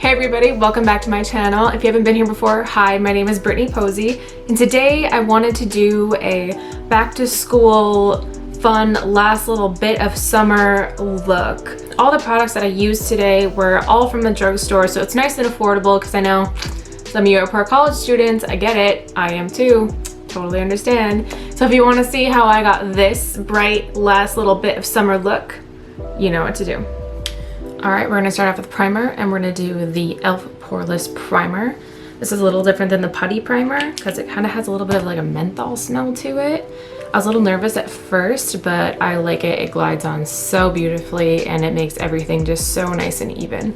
Hey everybody, welcome back to my channel. If you haven't been here before, hi, my name is Brittany Posey, and today I wanted to do a back to school fun last little bit of summer look. All the products that I used today were all from the drugstore, so it's nice and affordable because I know some of you are poor college students. I get it, I am too, totally understand. So if you want to see how I got this bright last little bit of summer look, you know what to do. Alright, we're going to start off with primer, and we're going to do the e.l.f. Poreless primer. This is a little different than the putty primer because it kind of has a little bit of like a menthol smell to it. I was a little nervous at first, but I like it. It glides on so beautifully and it makes everything just so nice and even.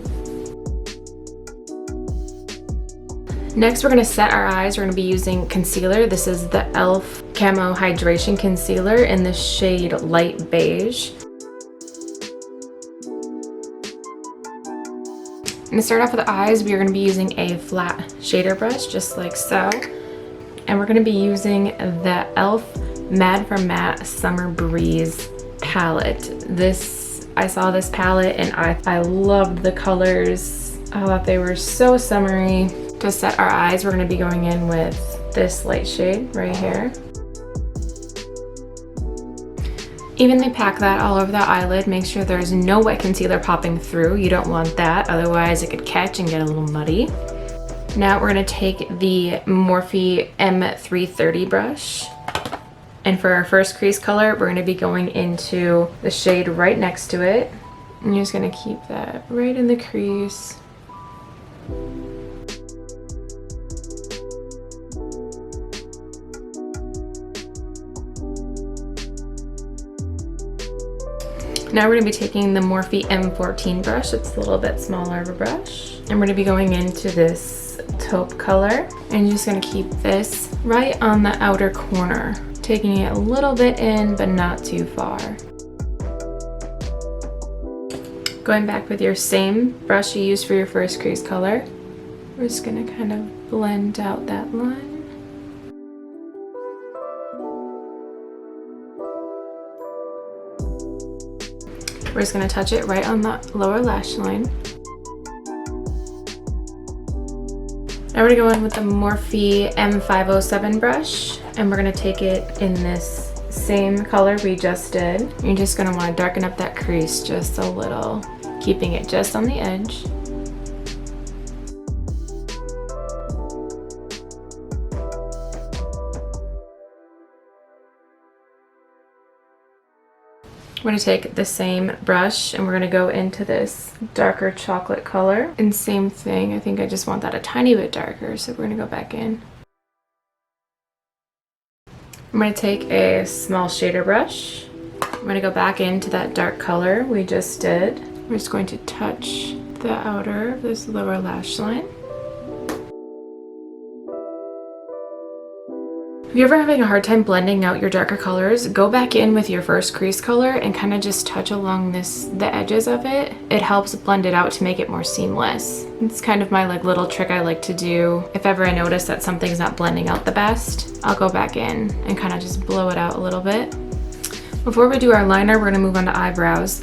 Next, we're going to set our eyes. We're going to be using concealer. This is the e.l.f. Camo Hydration Concealer in the shade Light Beige. I'm going to start off with the eyes. We are going to be using a flat shader brush, just like so. And we're going to be using the e.l.f. Mad for Matte Summer Breeze palette. I saw this palette and I loved the colors. I thought they were so summery. To set our eyes, we're going to be going in with this light shade right here. Evenly pack that all over the eyelid. Make sure there's no wet concealer popping through. You don't want that, otherwise it could catch and get a little muddy. Now we're going to take the Morphe M330 brush. And for our first crease color, we're going to be going into the shade right next to it. And you're just going to keep that right in the crease. Now we're going to be taking the Morphe M14 brush. It's a little bit smaller of a brush. And we're going to be going into this taupe color. And you're just going to keep this right on the outer corner. Taking it a little bit in, but not too far. Going back with your same brush you used for your first crease color. We're just going to kind of blend out that line. We're just going to touch it right on the lower lash line. Now we're going to go in with the Morphe M507 brush, and we're going to take it in this same color we just did. You're just going to want to darken up that crease just a little, keeping it just on the edge. We're going to take the same brush and we're going to go into this darker chocolate color. And same thing, I think I just want that a tiny bit darker, so we're going to go back in. I'm going to take a small shader brush. I'm going to go back into that dark color we just did. We're just going to touch the outer of this lower lash line. If you're ever having a hard time blending out your darker colors, go back in with your first crease color and kind of just touch along the edges of it. It helps blend it out to make it more seamless. It's kind of my little trick I like to do. If ever I notice that something's not blending out the best, I'll go back in and kind of just blow it out a little bit. Before we do our liner, we're going to move on to eyebrows,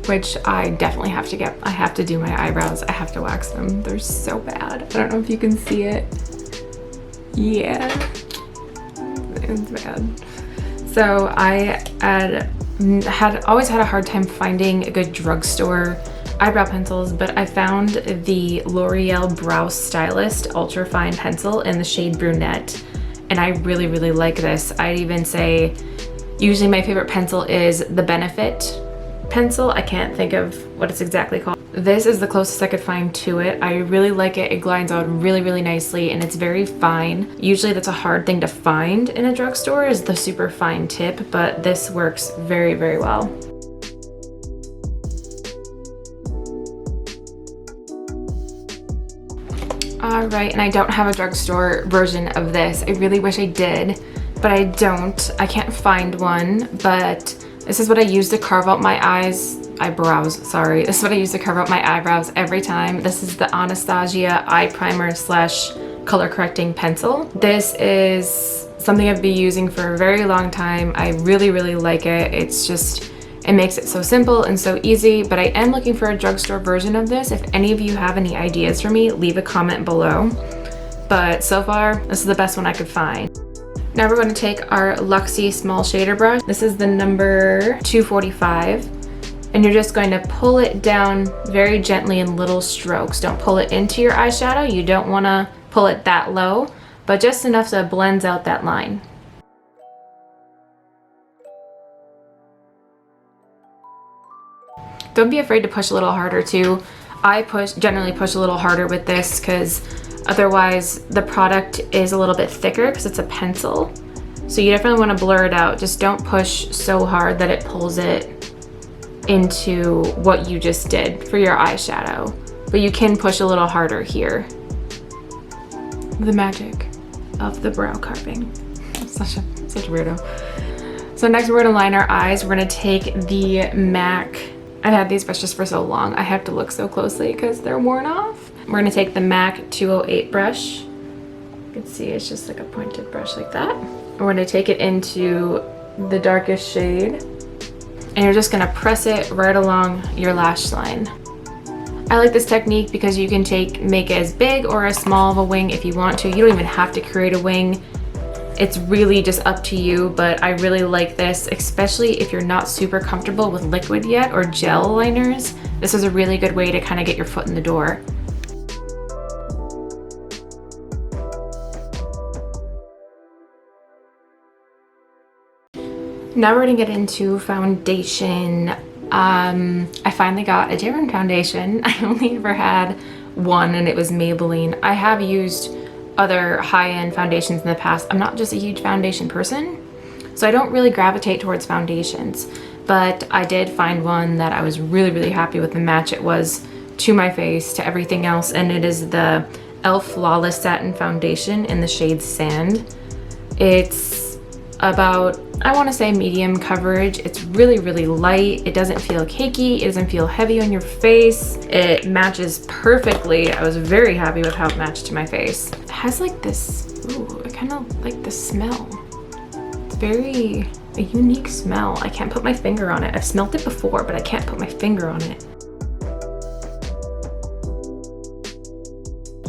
which I definitely have to get. I have to do my eyebrows. I have to wax them. They're so bad. I don't know if you can see it. Yeah. It's bad. So I always had a hard time finding a good drugstore eyebrow pencils, but I found the L'Oreal Brow Stylist Ultra Fine Pencil in the shade Brunette, and I really like this. I'd even say usually my favorite pencil is the Benefit pencil. I can't think of what it's exactly called. This is the closest I could find to it. I really like it. It glides out really nicely and it's very fine. Usually that's a hard thing to find in a drugstore, is the super fine tip, but this works very well. Alright, and I don't have a drugstore version of this. I really wish I did, but I don't. I can't find one, but this is what I use to carve out my eyebrows. This is what I use to carve out my eyebrows every time. This is the Anastasia eye primer / color correcting pencil. This is something I've been using for a very long time. I really like it. It makes it so simple and so easy, but I am looking for a drugstore version of this. If any of you have any ideas for me, leave a comment below. But so far, this is the best one I could find. Now we're going to take our Luxie small shader brush. This is the number 245. And you're just going to pull it down very gently in little strokes. Don't pull it into your eyeshadow. You don't want to pull it that low, but just enough so it blends out that line. Don't be afraid to push a little harder too. I generally push a little harder with this because otherwise the product is a little bit thicker because it's a pencil. So you definitely want to blur it out. Just don't push so hard that it pulls it into what you just did for your eyeshadow. But you can push a little harder here. The magic of the brow carving. Such a weirdo. So next we're gonna line our eyes. We're gonna take the MAC. I've had these brushes for so long. I have to look so closely because they're worn off. We're gonna take the MAC 208 brush. You can see it's just like a pointed brush like that. We're gonna take it into the darkest shade. And you're just gonna press it right along your lash line. I like this technique because you can make it as big or as small of a wing if you want to. You don't even have to create a wing. It's really just up to you, but I really like this, especially if you're not super comfortable with liquid yet or gel liners. This is a really good way to kind of get your foot in the door. Now we're gonna get into foundation. I finally got a different foundation. I only ever had one and it was Maybelline. I have used other high-end foundations in the past. I'm not just a huge foundation person, so I don't really gravitate towards foundations, but I did find one that I was really happy with the match it was to my face, to everything else, and it is the e.l.f. Flawless Satin Foundation in the shade Sand. It's about, I want to say, medium coverage. It's really light. It doesn't feel cakey. It doesn't feel heavy on your face. It matches perfectly. I was very happy with how it matched to my face. It has like this, ooh, I kind of like the smell. It's very a unique smell. I can't put my finger on it. I've smelled it before, but I can't put my finger on it.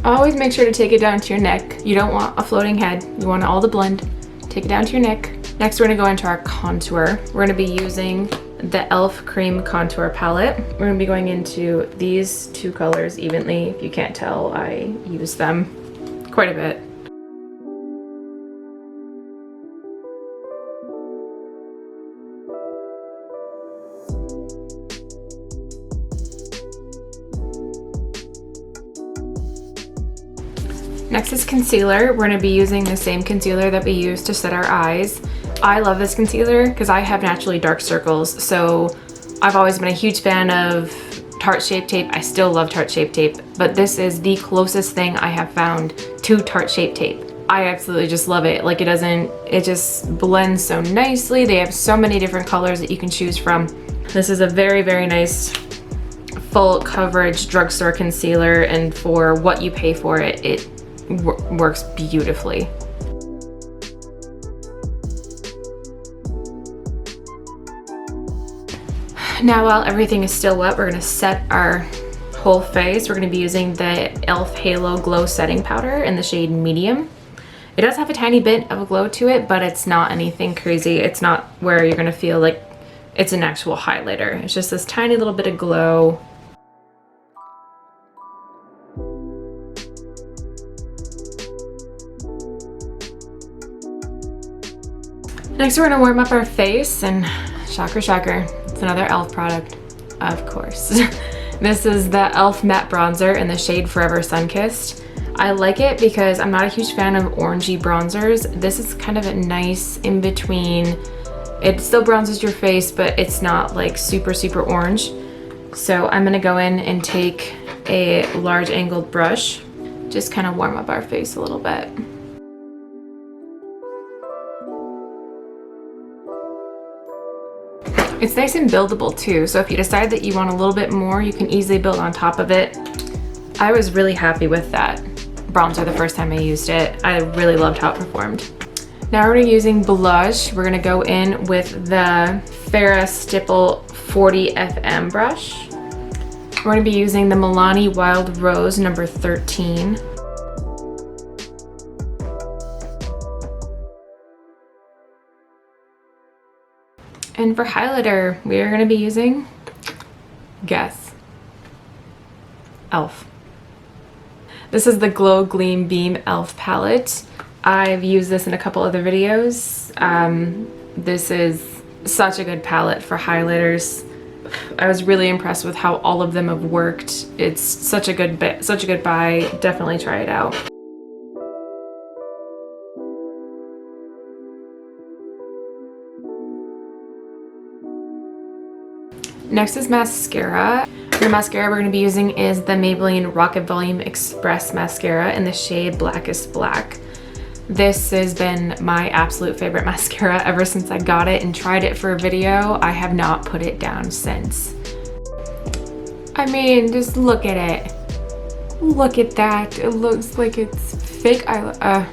Always make sure to take it down to your neck. You don't want a floating head. You want all to blend. Take it down to your neck. Next, we're gonna go into our contour. We're gonna be using the e.l.f. Cream Contour Palette. We're gonna be going into these two colors evenly. If you can't tell, I use them quite a bit. Next is concealer. We're gonna be using the same concealer that we use to set our eyes. I love this concealer because I have naturally dark circles, so I've always been a huge fan of Tarte Shape Tape. I still love Tarte Shape Tape, but this is the closest thing I have found to Tarte Shape Tape. I absolutely just love it. Like, it just blends so nicely. They have so many different colors that you can choose from. This is a very nice full coverage drugstore concealer, and for what you pay for it, it works beautifully. Now, while everything is still wet, we're gonna set our whole face. We're gonna be using the e.l.f. Halo Glow Setting Powder in the shade Medium. It does have a tiny bit of a glow to it, but it's not anything crazy. It's not where you're gonna feel like it's an actual highlighter. It's just this tiny little bit of glow. Next, we're gonna warm up our face, and shocker, it's another e.l.f. product, of course. This is the e.l.f. Matte Bronzer in the shade Forever Sunkissed. I like it because I'm not a huge fan of orangey bronzers. This is kind of a nice in-between. It still bronzes your face, but it's not like super orange. So I'm gonna go in and take a large angled brush, just kind of warm up our face a little bit. It's nice and buildable too, so if you decide that you want a little bit more, you can easily build on top of it. I was really happy with that bronzer the first time I used it. I really loved how it performed. Now we're gonna be using blush. We're gonna go in with the Farrah Stipple 40 FM brush. We're gonna be using the Milani Wild Rose number 13. And for highlighter, we are gonna be using, guess, e.l.f. This is the Glow Gleam Beam e.l.f. palette. I've used this in a couple other videos. This is such a good palette for highlighters. I was really impressed with how all of them have worked. It's such a good buy. Definitely try it out. Next is mascara. The mascara we're going to be using is the Maybelline Rocket Volume Express mascara in the shade Blackest Black. This has been my absolute favorite mascara ever since I got it and tried it for a video. I have not put it down since. I mean, just look at it. Look at that. It looks like it's fake eyeliner.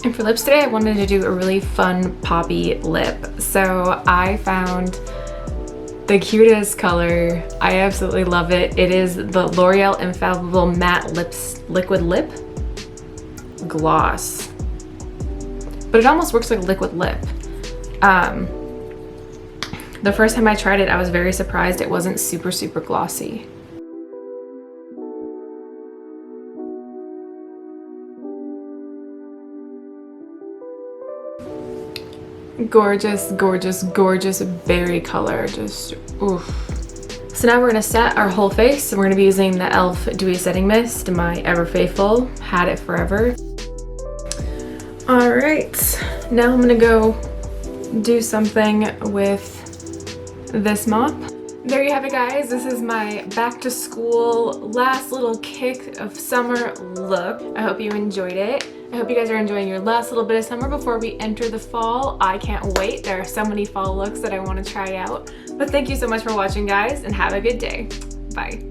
And for lips today, I wanted to do a really fun poppy lip. So I found the cutest color. I absolutely love it. It is the L'Oreal Infallible Matte Liquid Lip Gloss. But it almost works like a liquid lip. The first time I tried it, I was very surprised it wasn't super glossy. Gorgeous, gorgeous, gorgeous berry color. Just oof. So now we're gonna set our whole face. We're gonna be using the e.l.f. Dewy Setting Mist, my ever faithful, had it forever. All right, now I'm gonna go do something with this mop. There you have it, guys. This is my back to school last little kick of summer look. I hope you enjoyed it. I hope you guys are enjoying your last little bit of summer before we enter the fall. I can't wait. There are so many fall looks that I want to try out. But thank you so much for watching, guys, and have a good day. Bye.